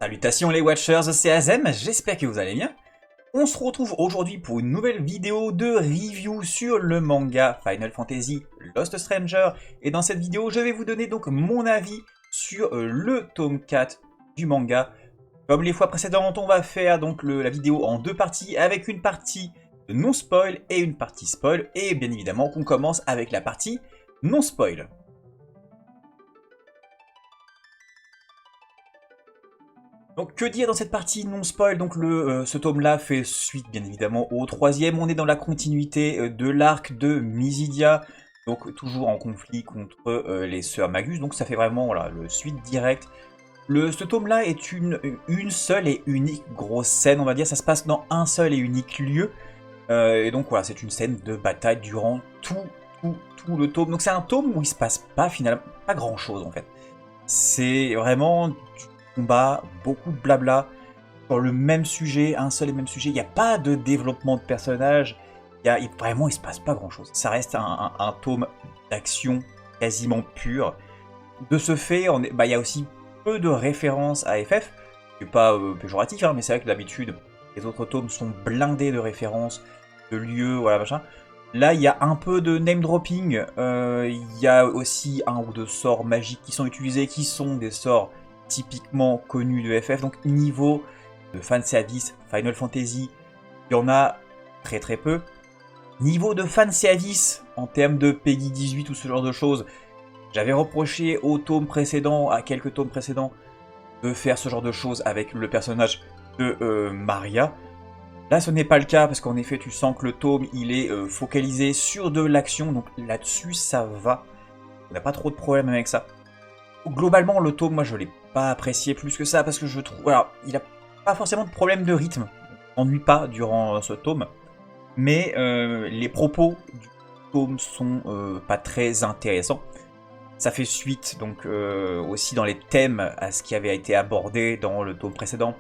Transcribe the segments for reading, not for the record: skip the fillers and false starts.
Salutations les Watchers, c'est Azem, j'espère que vous allez bien. On se retrouve aujourd'hui pour une nouvelle vidéo de review sur le manga Final Fantasy Lost Stranger. Et dans cette vidéo, je vais vous donner donc mon avis sur le tome 4 du manga. Comme les fois précédentes, on va faire donc la vidéo en deux parties, avec une partie non spoil et une partie spoil. Et bien évidemment qu'on commence avec la partie non spoil. Donc que dire dans cette partie non spoil? Donc ce tome-là fait suite bien évidemment au troisième. On est dans la continuité de l'arc de Mysidia, donc toujours en conflit contre les sœurs Magus. Donc ça fait vraiment voilà, le suite direct. Ce tome-là est une seule et unique grosse scène, on va dire. Ça se passe dans un seul et unique lieu. Et donc voilà, c'est une scène de bataille durant tout le tome. Donc c'est un tome où il se passe pas finalement pas grand-chose en fait. C'est vraiment combat, beaucoup de blabla, sur le même sujet, un seul et même sujet. Il n'y a pas de développement de personnage. Vraiment, il se passe pas grand chose. Ça reste un tome d'action quasiment pur. De ce fait, il y a aussi peu de références à FF. C'est pas péjoratif, hein, mais c'est vrai que d'habitude, les autres tomes sont blindés de références, de lieux, voilà, machin. Là, il y a un peu de name dropping. Il y a aussi un ou deux sorts magiques qui sont utilisés, qui sont des sorts typiquement connus de FF. Donc niveau de fanservice Final Fantasy, il y en a très peu. Niveau de fanservice en termes de Peggy 18 ou ce genre de choses, j'avais reproché au tome précédent, à quelques tomes précédents, de faire ce genre de choses avec le personnage de Maria. Là, ce n'est pas le cas, parce qu'en effet, tu sens que le tome, il est focalisé sur de l'action, donc là-dessus, ça va. On n'a pas trop de problème avec ça. Globalement, le tome, moi, je l'ai pas apprécié plus que ça, parce que je trouve... Alors, il a pas forcément de problème de rythme. On n'ennuie pas durant ce tome. Mais les propos du tome sont pas très intéressants. Ça fait suite, donc, aussi dans les thèmes à ce qui avait été abordé dans le tome précédent.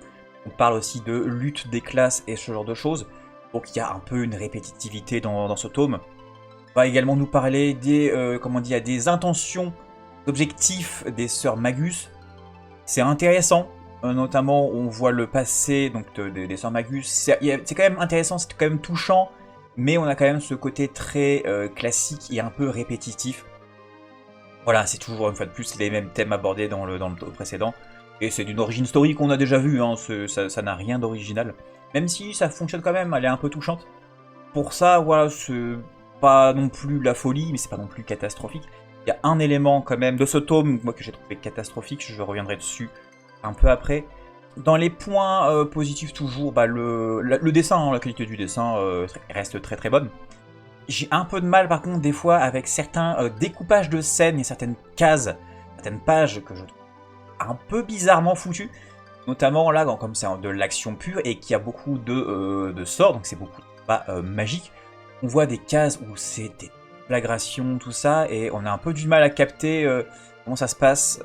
On parle aussi de lutte des classes et ce genre de choses. Donc, il y a un peu une répétitivité dans ce tome. On va également nous parler des intentions, d'objectifs des sœurs Magus. C'est intéressant, notamment on voit le passé donc des sœurs Magus. C'est quand même intéressant, c'est quand même touchant, mais on a quand même ce côté très classique et un peu répétitif. Voilà, c'est toujours une fois de plus les mêmes thèmes abordés dans le tome précédent. Et c'est d'une origin story qu'on a déjà vu, hein, ça n'a rien d'original. Même si ça fonctionne quand même, elle est un peu touchante. Pour ça, voilà, c'est pas non plus la folie, mais c'est pas non plus catastrophique. Il y a un élément quand même de ce tome, moi que j'ai trouvé catastrophique, je reviendrai dessus un peu après. Dans les points positifs toujours, le dessin, hein, la qualité du dessin reste très bonne. J'ai un peu de mal par contre des fois avec certains découpages de scènes et certaines cases, certaines pages que je trouve un peu bizarrement foutues. Notamment là, comme c'est de l'action pure et qu'il y a beaucoup de sorts, donc c'est beaucoup de magique. On voit des cases où c'est des flagration, tout ça, et on a un peu du mal à capter comment ça se passe.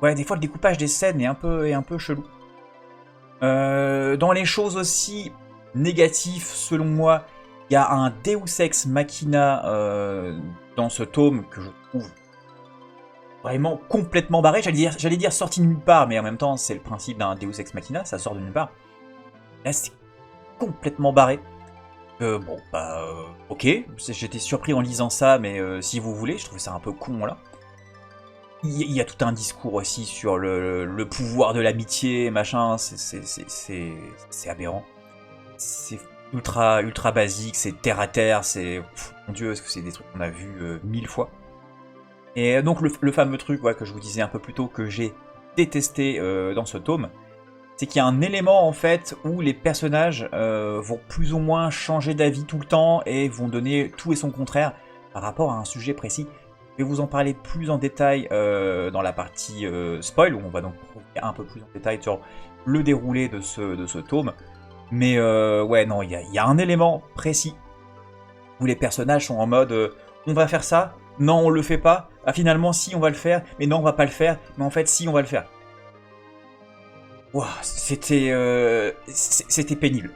Ouais, des fois le découpage des scènes est un peu chelou. Dans les choses aussi négatives, selon moi, il y a un Deus Ex Machina dans ce tome que je trouve vraiment complètement barré. J'allais dire sorti de nulle part, mais en même temps, c'est le principe d'un Deus Ex Machina, ça sort de nulle part. Là, c'est complètement barré. Ok, j'étais surpris en lisant ça, mais si vous voulez, je trouvais ça un peu con, là. Il y a tout un discours aussi sur le pouvoir de l'amitié, machin, c'est aberrant. C'est ultra basique, c'est terre à terre, c'est... Mon dieu, est-ce que c'est des trucs qu'on a vus 1000 fois. Et donc le fameux truc que je vous disais un peu plus tôt, que j'ai détesté dans ce tome, c'est qu'il y a un élément en fait où les personnages vont plus ou moins changer d'avis tout le temps et vont donner tout et son contraire par rapport à un sujet précis. Je vais vous en parler plus en détail dans la partie spoil, où on va donc revenir un peu plus en détail sur le déroulé de ce tome. Mais ouais, non, il y a un élément précis où les personnages sont en mode on va faire ça, non on le fait pas, ah finalement si on va le faire, mais non on va pas le faire, mais en fait si on va le faire. Wow, c'était pénible.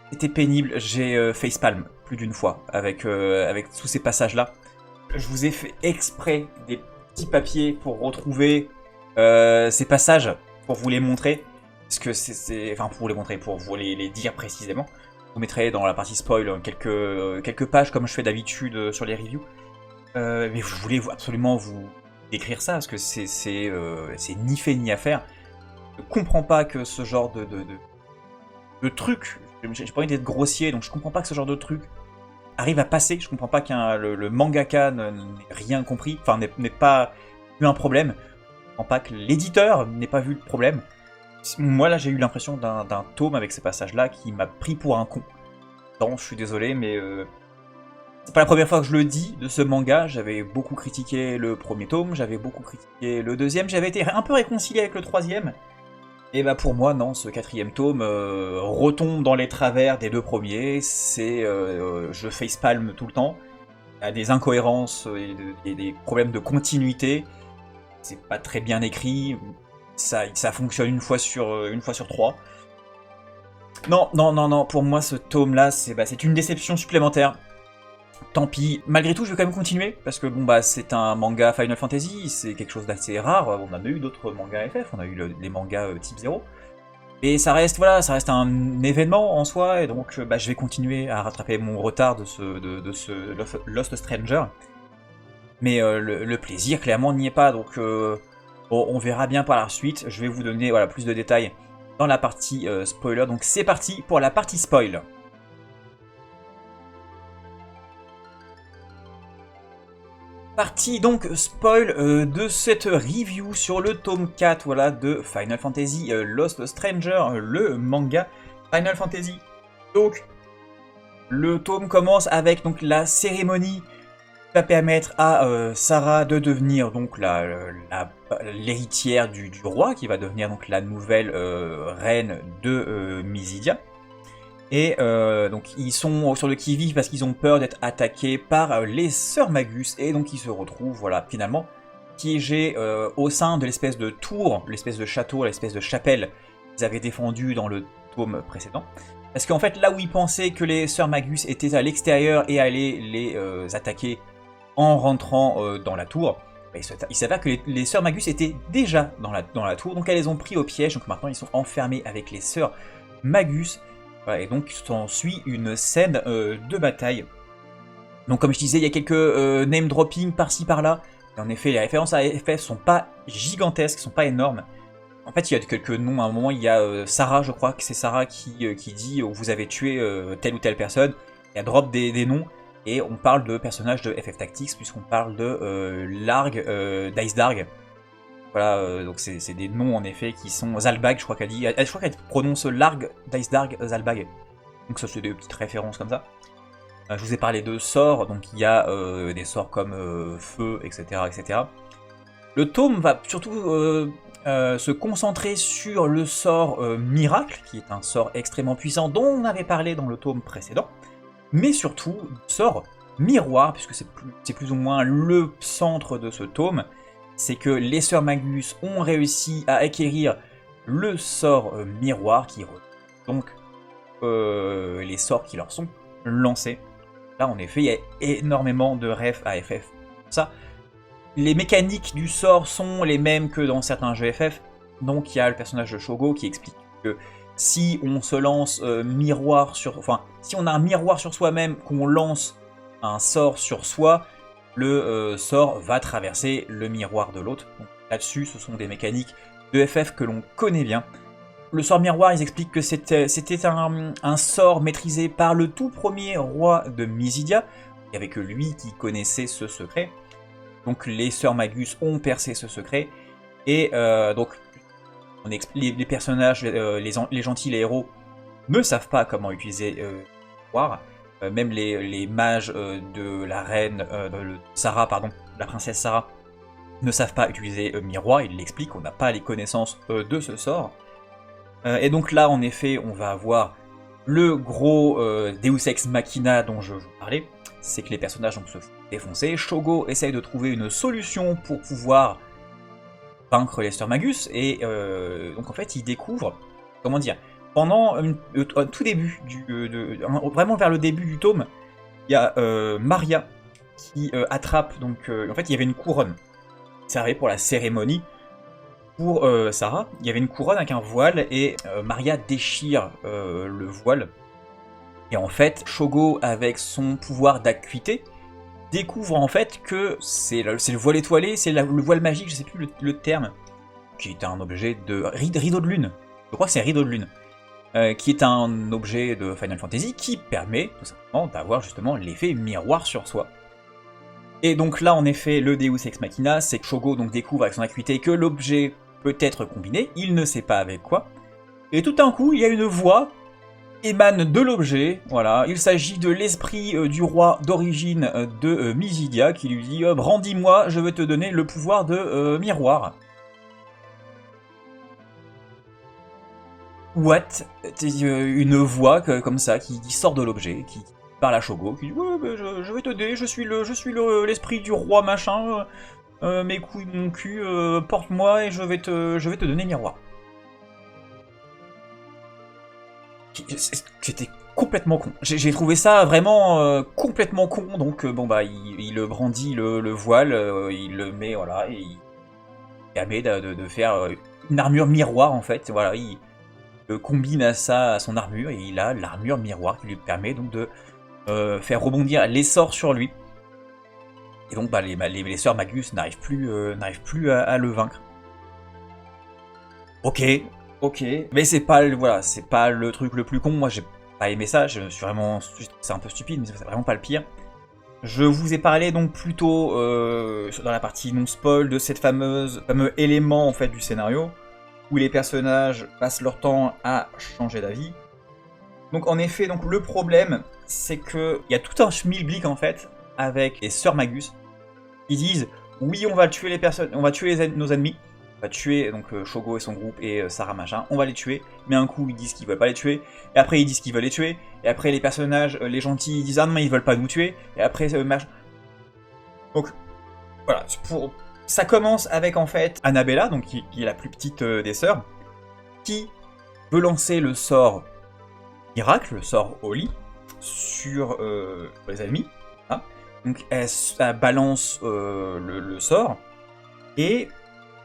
C'était pénible, j'ai facepalm plus d'une fois avec tous ces passages-là. Je vous ai fait exprès des petits papiers pour retrouver ces passages pour vous les montrer, parce que enfin pour vous les montrer, pour vous les dire précisément. Je vous mettrai dans la partie spoil quelques pages comme je fais d'habitude sur les reviews. Mais je voulais absolument vous décrire ça, parce que c'est ni fait ni à faire. Je ne comprends pas que ce genre de truc, j'ai pas envie d'être grossier, donc je comprends pas que ce genre de truc arrive à passer. Je comprends pas qu'un le mangaka n'ait rien compris, enfin n'ait pas eu un problème. Je comprends pas que l'éditeur n'ait pas vu le problème. Moi là j'ai eu l'impression d'un tome avec ces passages-là qui m'a pris pour un con. Non, je suis désolé, mais c'est pas la première fois que je le dis de ce manga. J'avais beaucoup critiqué le premier tome, j'avais beaucoup critiqué le deuxième, j'avais été un peu réconcilié avec le troisième. Et bah pour moi, non, ce quatrième tome retombe dans les travers des deux premiers. Je facepalm tout le temps. Il y a des incohérences et des problèmes de continuité. C'est pas très bien écrit. Ça fonctionne une fois sur trois. Non, non, non, non. Pour moi, ce tome-là, c'est une déception supplémentaire. Tant pis. Malgré tout, je vais quand même continuer, parce que bon bah c'est un manga Final Fantasy, c'est quelque chose d'assez rare. On en a eu d'autres mangas FF, on a eu les mangas type 0. Et ça reste, voilà, ça reste un événement en soi, et donc bah, je vais continuer à rattraper mon retard de ce Lost Stranger. Mais le plaisir, clairement, n'y est pas, donc bon, on verra bien par la suite. Je vais vous donner voilà, plus de détails dans la partie spoiler, donc c'est parti pour la partie spoil. Partie donc spoil de cette review sur le tome 4 voilà, de Final Fantasy Lost Stranger, le manga Final Fantasy. Donc, le tome commence avec donc, la cérémonie qui va permettre à Sarah de devenir donc l'héritière du roi, qui va devenir donc la nouvelle reine de Mysidia. Et donc ils sont sur le qui-vive parce qu'ils ont peur d'être attaqués par les sœurs Magus, et donc ils se retrouvent voilà, finalement piégés au sein de l'espèce de tour, l'espèce de château, l'espèce de chapelle qu'ils avaient défendu dans le tome précédent. Parce qu'en fait là où ils pensaient que les sœurs Magus étaient à l'extérieur et allaient les attaquer en rentrant dans la tour, il s'avère que les sœurs Magus étaient déjà dans la tour, donc elles les ont pris au piège, donc maintenant ils sont enfermés avec les sœurs Magus. Voilà, et donc s'ensuit une scène de bataille. Donc comme je disais, il y a quelques name dropping par-ci par-là. Et en effet, les références à FF sont pas gigantesques, sont pas énormes. En fait, il y a quelques noms. À un moment, il y a Sarah, je crois que c'est Sarah qui dit vous avez tué telle ou telle personne. Elle drop des noms et on parle de personnages de FF Tactics puisqu'on parle de Larg, Dice Darg. Voilà, donc c'est des noms en effet qui sont Zalbag, je crois qu'elle dit. Je crois qu'elle prononce Larg, Dice Darg, Zalbag. Donc ça c'est des petites références comme ça. Je vous ai parlé de sorts, donc il y a des sorts comme feu, etc., etc. Le tome va surtout se concentrer sur le sort miracle, qui est un sort extrêmement puissant dont on avait parlé dans le tome précédent. Mais surtout, sort miroir, puisque c'est plus ou moins le centre de ce tome. C'est que les sœurs Magus ont réussi à acquérir le sort miroir qui donc les sorts qui leur sont lancés. Là en effet il y a énormément de refs à FF. Ça, les mécaniques du sort sont les mêmes que dans certains jeux FF. Donc il y a le personnage de Shogo qui explique que si on se lance miroir sur, enfin si on a un miroir sur soi-même, qu'on lance un sort sur soi, le sort va traverser le miroir de l'autre. Là-dessus, ce sont des mécaniques de FF que l'on connaît bien. Le sort miroir, ils expliquent que c'était un sort maîtrisé par le tout premier roi de Mysidia. Il n'y avait que lui qui connaissait ce secret. Donc les sœurs Magus ont percé ce secret. Et donc, les personnages, les gentils, les héros, ne savent pas comment utiliser le miroir. Même les mages de la reine, Sarah, pardon, la princesse Sarah, ne savent pas utiliser miroir, ils l'expliquent, on n'a pas les connaissances de ce sort. Et donc là, en effet, on va avoir le gros Deus Ex Machina dont je vous parlais, c'est que les personnages donc, se font défoncer. Shogo essaye de trouver une solution pour pouvoir vaincre les sœurs Magus, et donc en fait, il découvre, comment dire, pendant tout début, vraiment vers le début du tome, il y a Maria qui attrape, donc en fait il y avait une couronne qui servait pour la cérémonie, pour Sarah, il y avait une couronne avec un voile et Maria déchire le voile. Et en fait, Shogo, avec son pouvoir d'acuité, découvre en fait que c'est le voile étoilé, c'est le voile magique, je sais plus le terme, qui est un objet de rideau de lune. Je crois que c'est un rideau de lune. Qui est un objet de Final Fantasy qui permet tout simplement d'avoir justement l'effet miroir sur soi. Et donc là, en effet, le Deus Ex Machina, c'est que Shogo donc découvre avec son acuité que l'objet peut être combiné, il ne sait pas avec quoi, et tout d'un coup, il y a une voix émane de l'objet, voilà, il s'agit de l'esprit du roi d'origine de Mysidia qui lui dit brandis-moi, je vais te donner le pouvoir de miroir. What? Une voix comme ça qui sort de l'objet, qui parle à Shogo, qui dit ouais, bah, je vais t'aider, je suis l'esprit du roi machin, mes couilles, mon cul, porte-moi et je vais te donner miroir. C'était complètement con. J'ai trouvé ça vraiment complètement con, donc bon bah il brandit le voile, il le met, voilà, et il permet de faire une armure miroir en fait, voilà, il combine à ça, à son armure, et il a l'armure miroir qui lui permet donc de faire rebondir les sorts sur lui. Et donc bah, les sœurs Magus n'arrivent plus à le vaincre. Ok, mais c'est pas le truc le plus con. Moi j'ai pas aimé ça, c'est un peu stupide, mais c'est vraiment pas le pire. Je vous ai parlé donc plutôt dans la partie non spoil de cette fameux élément en fait du scénario où les personnages passent leur temps à changer d'avis. Donc en effet, donc le problème, c'est que il y a tout un schmilblick en fait avec les sœurs Magus qui disent oui, on va tuer les personnes, on va tuer nos ennemis, on va tuer donc Shogo et son groupe et Sarah machin, on va les tuer. Mais un coup ils disent qu'ils veulent pas les tuer, et après ils disent qu'ils veulent les tuer, et après les personnages, les gentils, ils disent ah non mais ils veulent pas nous tuer, et après machin. Donc voilà, ça commence avec en fait Annabella, donc qui est la plus petite des sœurs, qui veut lancer le sort miracle, le sort Oli, sur les ennemis. Hein. Donc elle balance le sort, et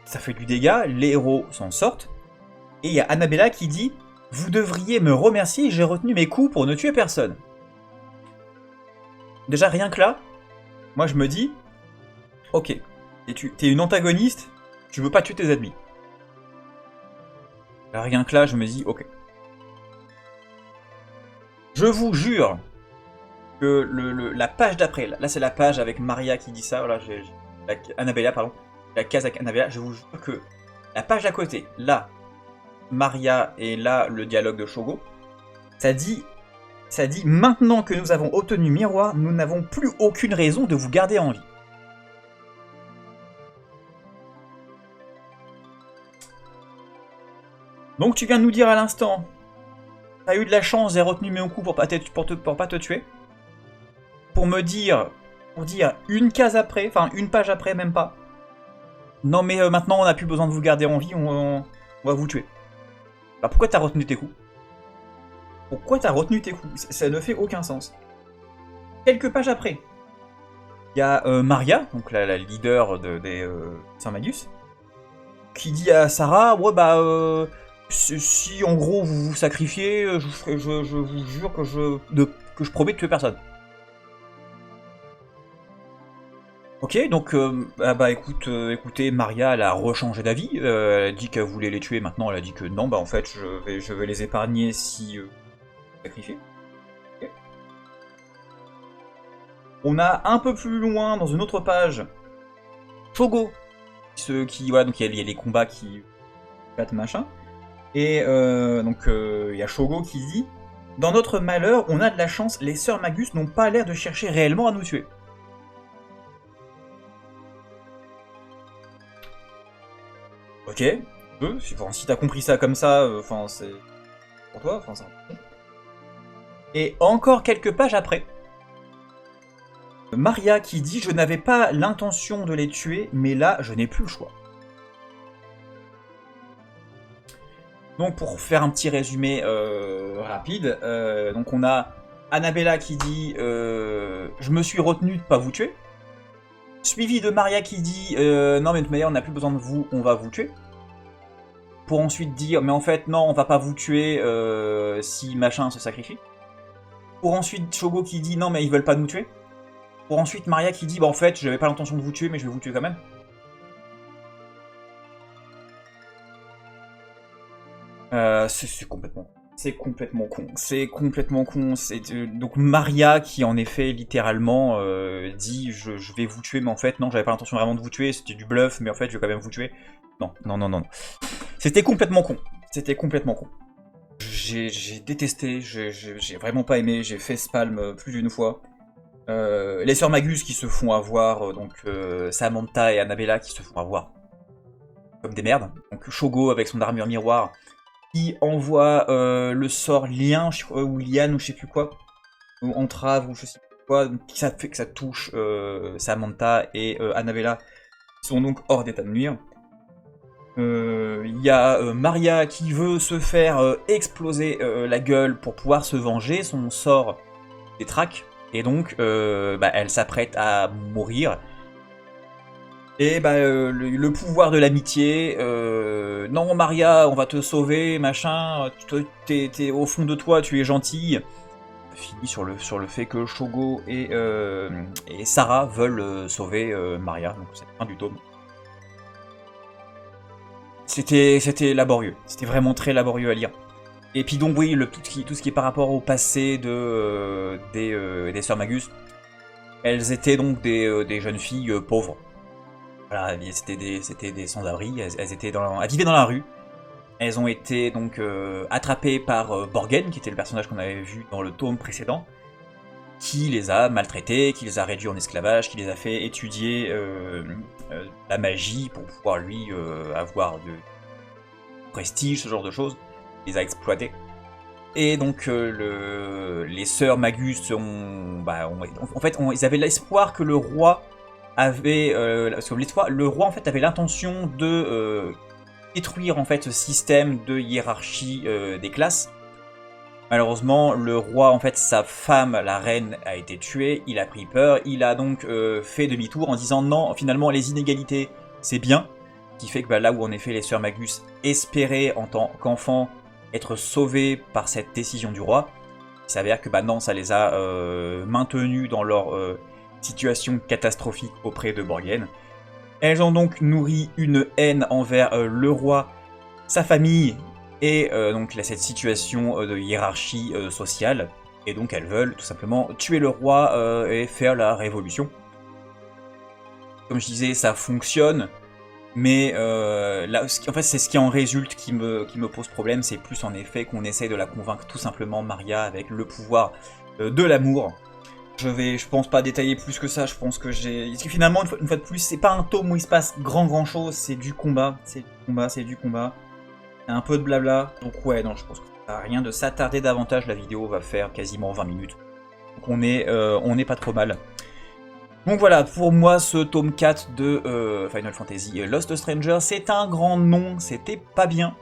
ça fait du dégât, les héros s'en sortent, et il y a Annabella qui dit « Vous devriez me remercier, j'ai retenu mes coups pour ne tuer personne. » Déjà rien que là, moi je me dis « Ok, t'es une antagoniste, tu veux pas tuer tes ennemis. » Rien que là, je me dis « Ok. » Je vous jure que la page d'après, là c'est la page avec Maria qui dit ça, voilà, Annabella, pardon, la case avec Annabella, je vous jure que la page à côté, là, Maria et là, le dialogue de Shogo, ça dit maintenant que nous avons obtenu miroir, nous n'avons plus aucune raison de vous garder en vie. Donc tu viens de nous dire à l'instant, t'as eu de la chance, j'ai retenu mes coups pour pas te tuer. Pour dire une case après, enfin une page après, même pas. Non mais maintenant on n'a plus besoin de vous garder en vie, on va vous tuer. Bah pourquoi t'as retenu tes coups? Pourquoi t'as retenu tes coups? Ça ne fait aucun sens. Quelques pages après, il y a Maria, donc la leader des Sœurs Magus, qui dit à Sarah, ouais bah si en gros vous vous sacrifiez, je vous jure que je promets de tuer personne. Ok, donc écoutez, Maria elle a rechangé d'avis, elle a dit qu'elle voulait les tuer, maintenant elle a dit que non, bah en fait je vais les épargner si sacrifier. Okay. On a un peu plus loin, dans une autre page, Shogo, voilà, donc il y a les combats qui battent machin, et donc il y a Shogo qui dit « Dans notre malheur, on a de la chance, les sœurs Magus n'ont pas l'air de chercher réellement à nous tuer. » Ok, si t'as compris ça comme ça, enfin c'est pour toi, enfin ça. Et encore quelques pages après, Maria qui dit « Je n'avais pas l'intention de les tuer, mais là je n'ai plus le choix. » Donc pour faire un petit résumé rapide, donc on a Annabella qui dit « Je me suis retenu de pas vous tuer », suivi de Maria qui dit « Non mais de toute manière on n'a plus besoin de vous, on va vous tuer ». pour ensuite dire mais en fait non on va pas vous tuer si machin se sacrifie. Pour ensuite Shogo qui dit non mais ils veulent pas nous tuer. Pour ensuite Maria qui dit bah en fait j'avais pas l'intention de vous tuer mais je vais vous tuer quand même. C'est complètement... C'est complètement con. C'est complètement con. Donc Maria qui en effet littéralement dit je vais vous tuer mais en fait non j'avais pas l'intention vraiment de vous tuer, c'était du bluff mais en fait je vais quand même vous tuer. Non, non, non, non. C'était complètement con. C'était complètement con. J'ai détesté, j'ai vraiment pas aimé, j'ai fait spalm plus d'une fois. Les sœurs Magus qui se font avoir, donc Samantha et Annabella qui se font avoir comme des merdes. Donc Shogo avec son armure miroir qui envoie le sort Lien ou Liane ou je sais plus quoi, ou Entrave ou je sais plus quoi, donc ça fait que ça touche Samantha et Annabella qui sont donc hors d'état de nuire. Il y a Maria qui veut se faire exploser la gueule pour pouvoir se venger, son sort détraque, et donc elle s'apprête à mourir. Et le pouvoir de l'amitié, non Maria, on va te sauver, machin, t'es au fond de toi, tu es gentille. Finit sur le fait que Shogo et Sarah veulent sauver Maria, donc c'est la fin du tome. C'était laborieux, c'était vraiment très laborieux à lire. Et puis donc oui, tout ce qui est par rapport au passé des sœurs Magus, elles étaient donc des jeunes filles pauvres. Voilà, c'était des sans-abri, elles vivaient dans la rue. Elles ont été donc attrapées par Borgen, qui était le personnage qu'on avait vu dans le tome précédent, qui les a maltraitées, qui les a réduits en esclavage, qui les a fait étudier la magie pour pouvoir lui avoir de prestige, ce genre de choses. Il les a exploitées. Et donc les sœurs Magus ils avaient l'espoir que le roi avait parce que le roi en fait avait l'intention de détruire en fait ce système de hiérarchie des classes. Malheureusement, le roi, en fait, sa femme, la reine, a été tuée, il a pris peur, il a donc fait demi-tour en disant non, finalement, les inégalités, c'est bien, ce qui fait que là où en effet les sœurs Magus espéraient en tant qu'enfants être sauvées par cette décision du roi, il s'avère que non, ça les a maintenus dans leur situation catastrophique auprès de Borgen. Elles ont donc nourri une haine envers le roi, sa famille, et donc cette situation de hiérarchie sociale, et donc elles veulent tout simplement tuer le roi et faire la révolution. Comme je disais, ça fonctionne, mais là, en fait, c'est ce qui en résulte qui me pose problème, c'est plus en effet qu'on essaie de la convaincre tout simplement, Maria, avec le pouvoir de l'amour. Je pense pas détailler plus que ça, je pense que j'ai... Parce que finalement, une fois de plus, c'est pas un tome où il se passe grand chose, c'est du combat, c'est du combat. Un peu de blabla, donc ouais, non, je pense que ça sert à rien de s'attarder davantage, la vidéo va faire quasiment 20 minutes. Donc on est pas trop mal. Donc voilà, pour moi, ce tome 4 de Final Fantasy Lost Stranger, c'est un grand non, c'était pas bien.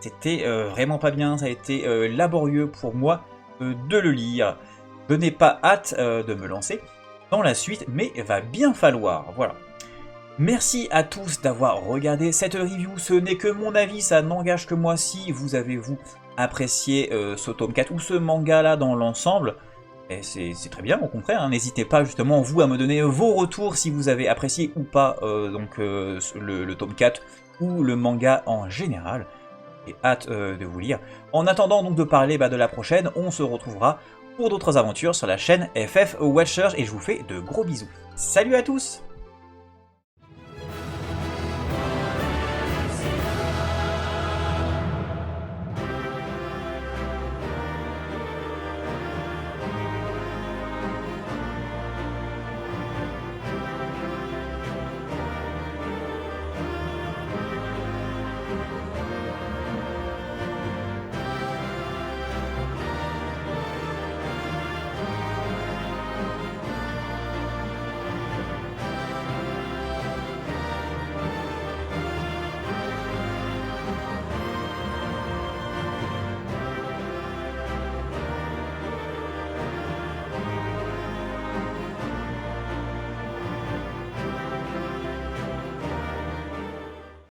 C'était vraiment pas bien, ça a été laborieux pour moi de le lire. Je n'ai pas hâte de me lancer dans la suite, mais il va bien falloir, voilà. Merci à tous d'avoir regardé cette review, ce n'est que mon avis, ça n'engage que moi. Si vous avez apprécié ce tome 4 ou ce manga là dans l'ensemble, c'est très bien au contraire, hein. N'hésitez pas justement vous à me donner vos retours si vous avez apprécié ou pas le tome 4 ou le manga en général. J'ai hâte de vous lire. En attendant donc de parler de la prochaine, on se retrouvera pour d'autres aventures sur la chaîne FF Watchers et je vous fais de gros bisous. Salut à tous!